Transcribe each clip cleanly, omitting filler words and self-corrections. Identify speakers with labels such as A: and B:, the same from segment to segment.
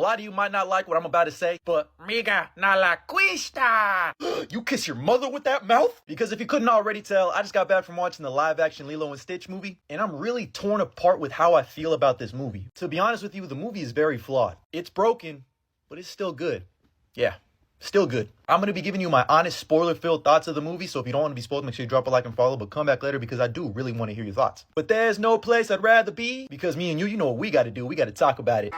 A: lot of you might not like what I'm about to say, but miga na la cuista. You kiss your mother with that mouth? Because if you couldn't already tell, I just got back from watching the live-action Lilo and Stitch movie, and I'm really torn apart with how I feel about this movie. To be honest with you, the movie is very flawed. It's broken, but it's still good. Yeah. Still good. I'm going to be giving you my honest, spoiler-filled thoughts of the movie, so if you don't want to be spoiled, make sure you drop a like and follow, but come back later because I do really want to hear your thoughts. But there's no place I'd rather be, because me and you know what we got to do. We got to talk about it.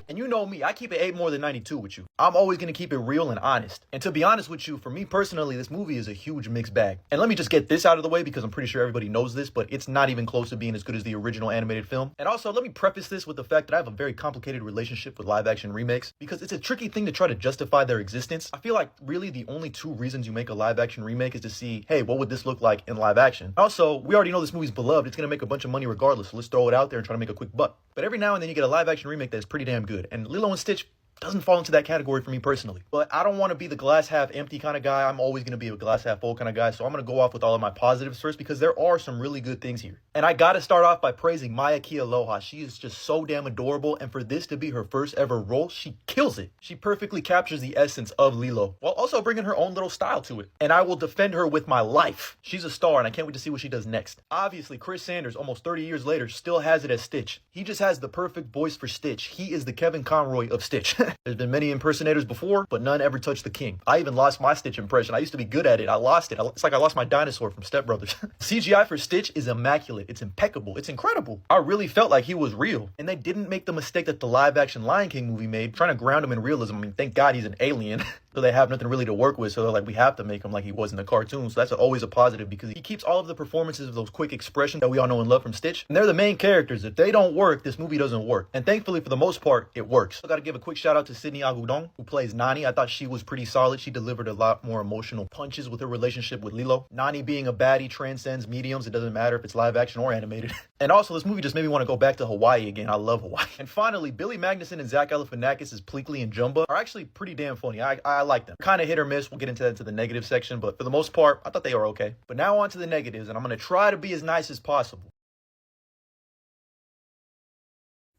A: And you know me, I keep it 8 more than 92 with you. I'm always going to keep it real and honest. And to be honest with you, for me personally, this movie is a huge mixed bag. And let me just get this out of the way because I'm pretty sure everybody knows this, but it's not even close to being as good as the original animated film. And also, let me preface this with the fact that I have a very complicated relationship with live action remakes because it's a tricky thing to try to justify their existence. I feel like really the only 2 reasons you make a live action remake is to see, hey, what would this look like in live action? Also, we already know this movie's beloved. It's going to make a bunch of money regardless, so let's throw it out there and try to make a quick buck. But every now and then you get a live action remake that's pretty damn good. And Lilo and Stitch doesn't fall into that category for me personally. But I don't want to be the glass half empty kind of guy. I'm always going to be a glass half full kind of guy. So I'm going to go off with all of my positives first because there are some really good things here. And I got to start off by praising Maya Aloha. She is just so damn adorable. And for this to be her first ever role, she kills it. She perfectly captures the essence of Lilo while also bringing her own little style to it. And I will defend her with my life. She's a star and I can't wait to see what she does next. Obviously, Chris Sanders, almost 30 years later, still has it as Stitch. He just has the perfect voice for Stitch. He is the Kevin Conroy of Stitch. There's been many impersonators before, but none ever touched the king. I even lost my Stitch impression. I used to be good at it. I lost it. It's like I lost my dinosaur from Step Brothers. CGI for Stitch is immaculate. It's impeccable. It's incredible. I really felt like he was real. And they didn't make the mistake that the live action Lion King movie made, trying to ground him in realism. I mean, thank God he's an alien. So they have nothing really to work with. So they're like, we have to make him like he was in the cartoon. So that's always a positive because he keeps all of the performances of those quick expressions that we all know and love from Stitch. And they're the main characters. If they don't work, this movie doesn't work. And thankfully, for the most part, it works. I got to give a quick shout out to Sydney Agudong, who plays Nani. I thought she was pretty solid. She delivered a lot more emotional punches with her relationship with Lilo. Nani being a baddie transcends mediums. It doesn't matter if it's live action or animated. And also, this movie just made me want to go back to Hawaii again. I love Hawaii. And finally, Billy Magnuson and Zach Galifianakis as Pleakley and Jumba are actually pretty damn funny. I like them. Kind of hit or miss. We'll get into that into the negative section, but for the most part, I thought they were okay. But now on to the negatives, and I'm going to try to be as nice as possible.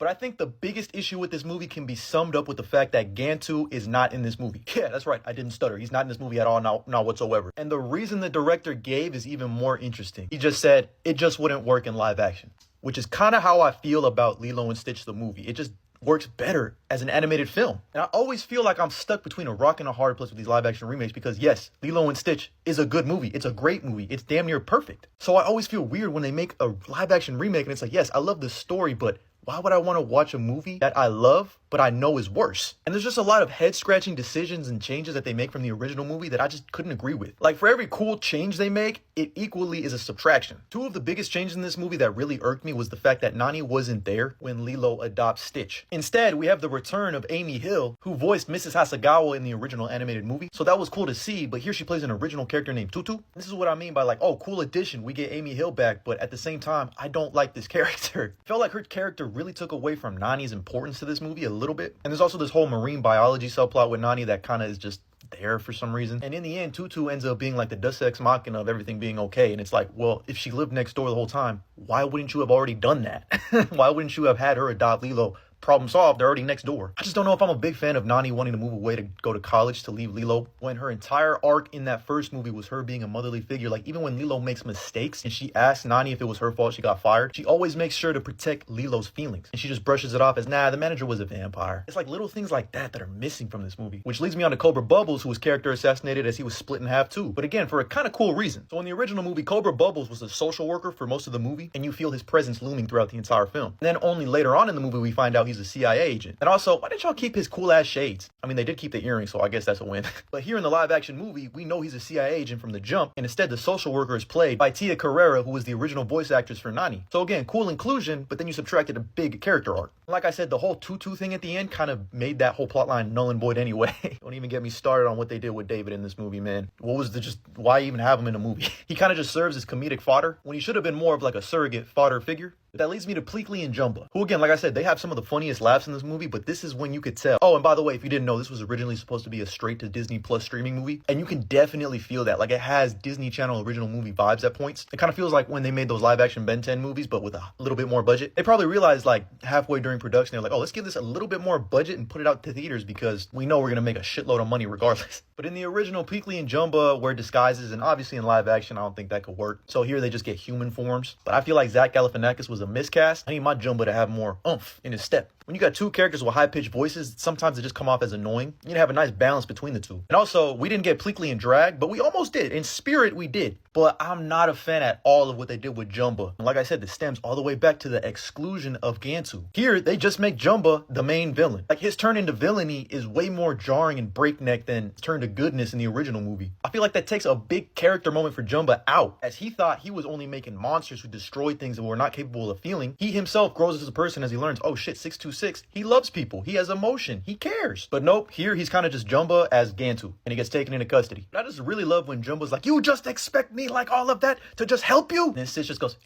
A: But I think the biggest issue with this movie can be summed up with the fact that Gantu is not in this movie. Yeah, that's right. I didn't stutter. He's not in this movie at all, not whatsoever. And the reason the director gave is even more interesting. He just said it just wouldn't work in live action, which is kind of how I feel about Lilo and Stitch, the movie. It just works better as an animated film. And I always feel like I'm stuck between a rock and a hard place with these live action remakes because yes, Lilo and Stitch is a good movie. It's a great movie. It's damn near perfect. So I always feel weird when they make a live action remake and it's like, yes, I love the story, but why would I want to watch a movie that I love, but I know is worse? And there's just a lot of head-scratching decisions and changes that they make from the original movie that I just couldn't agree with. Like, for every cool change they make, it equally is a subtraction. 2 of the biggest changes in this movie that really irked me was the fact that Nani wasn't there when Lilo adopts Stitch. Instead, we have the return of Amy Hill, who voiced Mrs. Hasagawa in the original animated movie. So that was cool to see, but here she plays an original character named Tutu. This is what I mean by like, oh, cool addition, we get Amy Hill back, but at the same time, I don't like this character. I felt like her character really took away from Nani's importance to this movie a little bit. And there's also this whole marine biology subplot with Nani that kind of is just there for some reason. And in the end, Tutu ends up being like the Deus Ex Machina of everything being okay. And it's like, well, if she lived next door the whole time, why wouldn't you have already done that? Why wouldn't you have had her adopt Lilo? Problem solved, they're already next door. I just don't know if I'm a big fan of Nani wanting to move away to go to college to leave Lilo when her entire arc in that first movie was her being a motherly figure. Like, even when Lilo makes mistakes and she asks Nani if it was her fault she got fired, she always makes sure to protect Lilo's feelings. And she just brushes it off as, nah, the manager was a vampire. It's like little things like that that are missing from this movie. Which leads me on to Cobra Bubbles, who was character assassinated as he was split in half too. But again, for a kind of cool reason. So in the original movie, Cobra Bubbles was a social worker for most of the movie, and you feel his presence looming throughout the entire film. And then only later on in the movie, we find out he's a CIA agent. And also, why didn't y'all keep his cool ass shades? I mean, they did keep the earrings, so I guess that's a win. But here in the live action movie, we know he's a CIA agent from the jump, and instead the social worker is played by Tia Carrera, who was the original voice actress for Nani. So again, cool inclusion, but then you subtracted a big character arc. Like I said, the whole Tutu thing at the end kind of made that whole plotline null and void anyway. Don't even get me started on what they did with David in this movie, man. What was why even have him in a movie? He kind of just serves as comedic fodder when he should have been more of like a surrogate fodder figure. That leads me to Pleakley and Jumba, who again, like I said, they have some of the funniest laughs in this movie, but this is when you could tell. Oh, and by the way, if you didn't know, this was originally supposed to be a straight to Disney Plus streaming movie, and you can definitely feel that. Like, it has Disney Channel original movie vibes at points. It kind of feels like when they made those live action Ben 10 movies, but with a little bit more budget. They probably realized like halfway during production, they're like, oh, let's give this a little bit more budget and put it out to theaters because we know we're gonna make a shitload of money regardless. But in the original, Pleakley and Jumba wear disguises, and obviously in live action, I don't think that could work. So here they just get human forms. But I feel like Zach Galifianakis was a miscast. I need my Jumba to have more oomph in his step. When you got two characters with high-pitched voices, sometimes they just come off as annoying. You need to have a nice balance between the two. And also, we didn't get Pleakley in drag, but we almost did. In spirit, we did. But I'm not a fan at all of what they did with Jumba. And like I said, this stems all the way back to the exclusion of Gantu. Here, they just make Jumba the main villain. Like, his turn into villainy is way more jarring and breakneck than his turn to goodness in the original movie. I feel like that takes a big character moment for Jumba out, as he thought he was only making monsters who destroy things and were not capable of feeling. He himself grows as a person as he learns, oh shit, 626, he loves people, he has emotion, he cares. But nope, here he's kind of just Jumba as Gantu, and he gets taken into custody. But I just really love when Jumba's like, you just expect me like all of that to just help you? And Stitch just goes,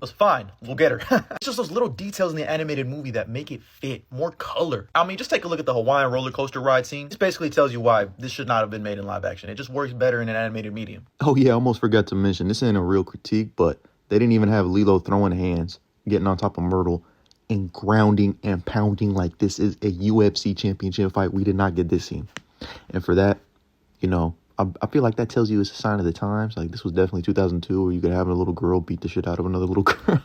A: It's fine, we'll get her. It's just those little details in the animated movie that make it fit, more color. I mean, just take a look at the Hawaiian roller coaster ride scene. This basically tells you why this should not have been made in live action. It just works better in an animated medium.
B: Oh yeah, I almost forgot to mention, this ain't a real critique, but they didn't even have Lilo throwing hands, getting on top of Myrtle, and grounding and pounding like this is a UFC championship fight. We did not get this scene. And for that, you know, I feel like that tells you it's a sign of the times. Like, this was definitely 2002 where you could have a little girl beat the shit out of another little girl.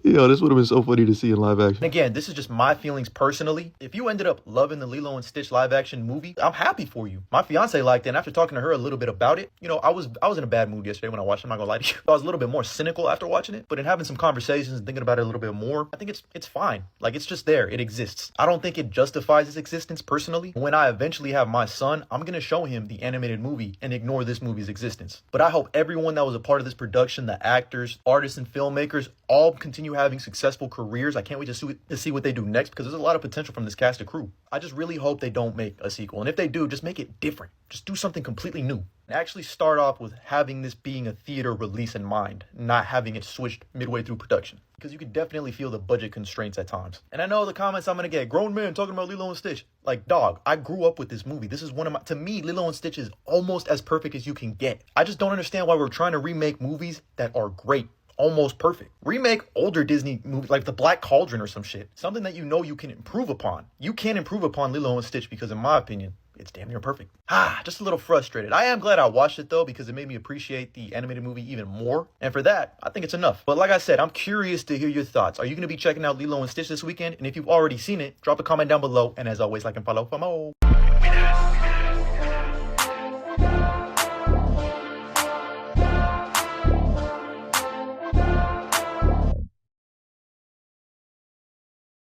B: Yo, this would have been so funny to see in live action.
A: Again, this is just my feelings personally. If you ended up loving the Lilo and Stitch live action movie, I'm happy for you. My fiance liked it, and after talking to her a little bit about it, you know, I was in a bad mood yesterday when I watched it. I'm not gonna lie to you. I was a little bit more cynical after watching it, but in having some conversations and thinking about it a little bit more, I think it's fine. Like, it's just there. It exists. I don't think it justifies its existence personally. When I eventually have my son, I'm gonna show him the animated movie and ignore this movie's existence. But I hope everyone that was a part of this production, the actors, artists, and filmmakers, all continue having successful careers. I can't wait to see what they do next, because there's a lot of potential from this cast of crew. I just really hope they don't make a sequel. And if they do, just make it different. Just do something completely new. And actually start off with having this being a theater release in mind, not having it switched midway through production. Because you can definitely feel the budget constraints at times. And I know the comments I'm going to get, grown men talking about Lilo and Stitch. Like, dog, I grew up with this movie. This is to me, Lilo and Stitch is almost as perfect as you can get. I just don't understand why we're trying to remake movies that are great. Almost perfect. Remake older Disney movies like The Black Cauldron or some shit. Something that you know you can improve upon. You can improve upon Lilo and Stitch because, in my opinion, it's damn near perfect. Just a little frustrated. I am glad I watched it though, because it made me appreciate the animated movie even more. And for that, I think it's enough. But like I said, I'm curious to hear your thoughts. Are you going to be checking out Lilo and Stitch this weekend? And if you've already seen it, drop a comment down below. And as always, like and follow for more.